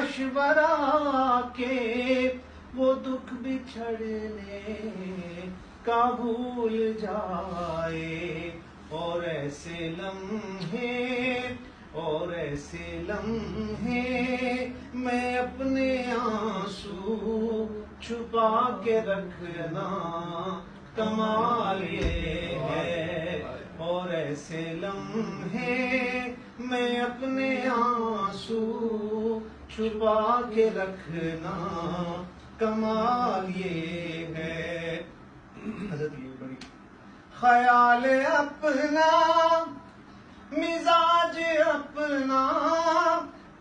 مشورہ کہ وہ دکھ بچھڑنے کا بھول جائے، اور ایسے لمحے میں اپنے آنسو چھپا کے رکھنا کمال یہ ہے، اور ایسے لمحے میں اپنے آنسو چھپا کے رکھنا کمال یہ ہے۔ حضرت یہ بڑی خیال اپنا، مزاج اپنا،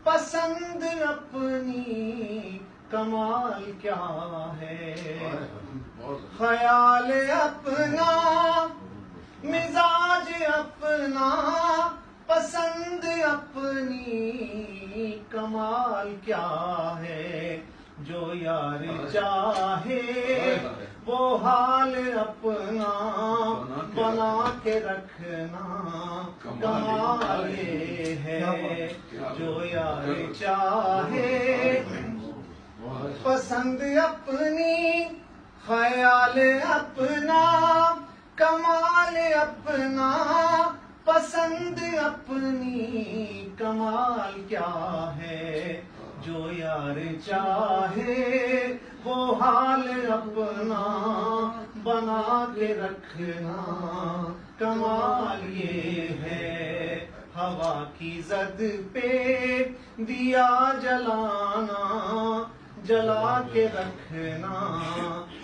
پسند اپنی، کمال کیا ہے۔ خیال اپنا، مزاج اپنا، پسند اپنی، کمال کیا ہے۔ جو یار چاہے وہ حال اپنا بنا کے رکھنا کمال یہ ہے۔ جو یار چاہے پسند اپنی، خیال اپنا، کمال اپنا، پسند اپنی، کمال کیا ہے۔ جو یار چاہے وہ حال اپنا بنا کے رکھنا کمال یہ ہے۔ ہوا کی زد پہ دیا جلانا، جلا کے رکھنا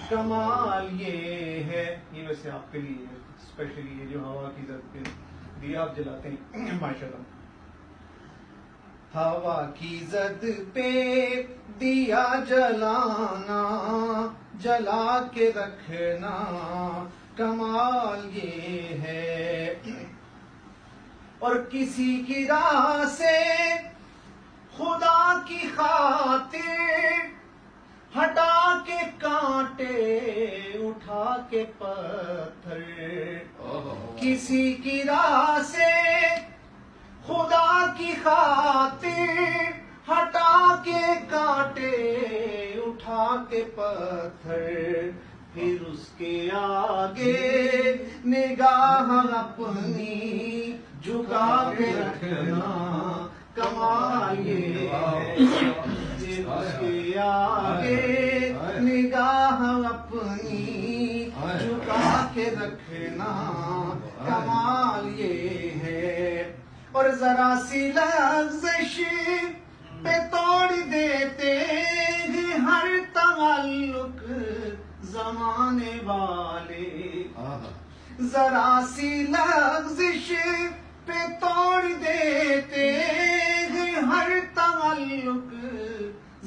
کمال یہ ہے۔ یہ ویسے آپ کے لیے اسپیشلی یہ جو ہوا کی زد پہ دیا آپ جلاتے ہیں، ماشاءاللہ۔ ہوا کی زد پہ دیا جلانا، جلا کے رکھنا کمال یہ ہے۔ اور کسی کی راہ سے خدا کی خاطر ہٹا کے کانٹے، اٹھا کے پتھر، کسی کی راہ سے خدا کی خاطر ہٹا کے کانٹے، اٹھا کے پتھر، پھر اس کے آگے نگاہ اپنی جھکا کے رکھنا کمال یہ ہے۔ پھر اس کے آگے نگاہ اپنی جھکا کے رکھنا کمال یہ ہے۔ اور ذرا سی لغزش پہ توڑ دیتے ہیں ہر تعلق زمانے والے، ذرا سی لغزش پہ توڑ دیتے ہیں ہر تعلق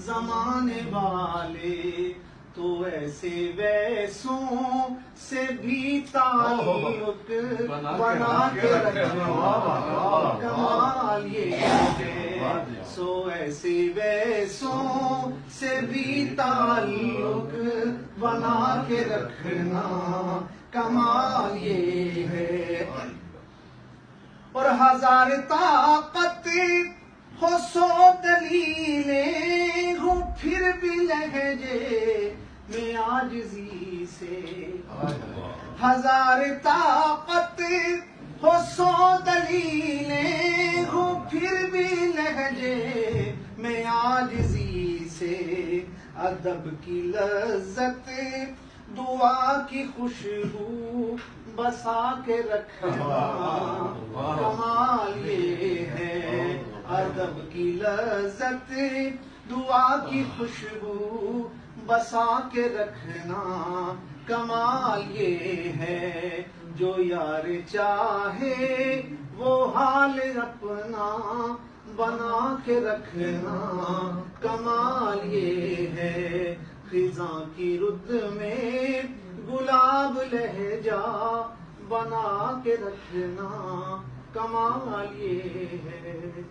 زمانے والے، تو ایسے ویسوں سے بھی تعلق بنا کے رکھنا کمال یہ ہے۔ سو ایسے ویسوں سے بھی تعلق بنا کے رکھنا کمال یہ ہے۔ اور ہزار طاقت ہو، سو دلیلیں ہوں، پھر بھی لہجے میں عاجزی سے، ہزار طاقت ہو، سو دلیلیں ہوں، پھر بھی لہجے میں عاجزی سے، ادب کی لذت، دعا کی خوشبو بسا کے رکھنا کمال یہ ہے۔ ادب کی لذت، دعا کی خوشبو بسا کے رکھنا کمال یہ ہے۔ جو یار چاہے وہ حال اپنا بنا کے رکھنا کمال یہ ہے۔ خزاں کی رد میں گلاب لہجہ بنا کے رکھنا کمال یہ ہے۔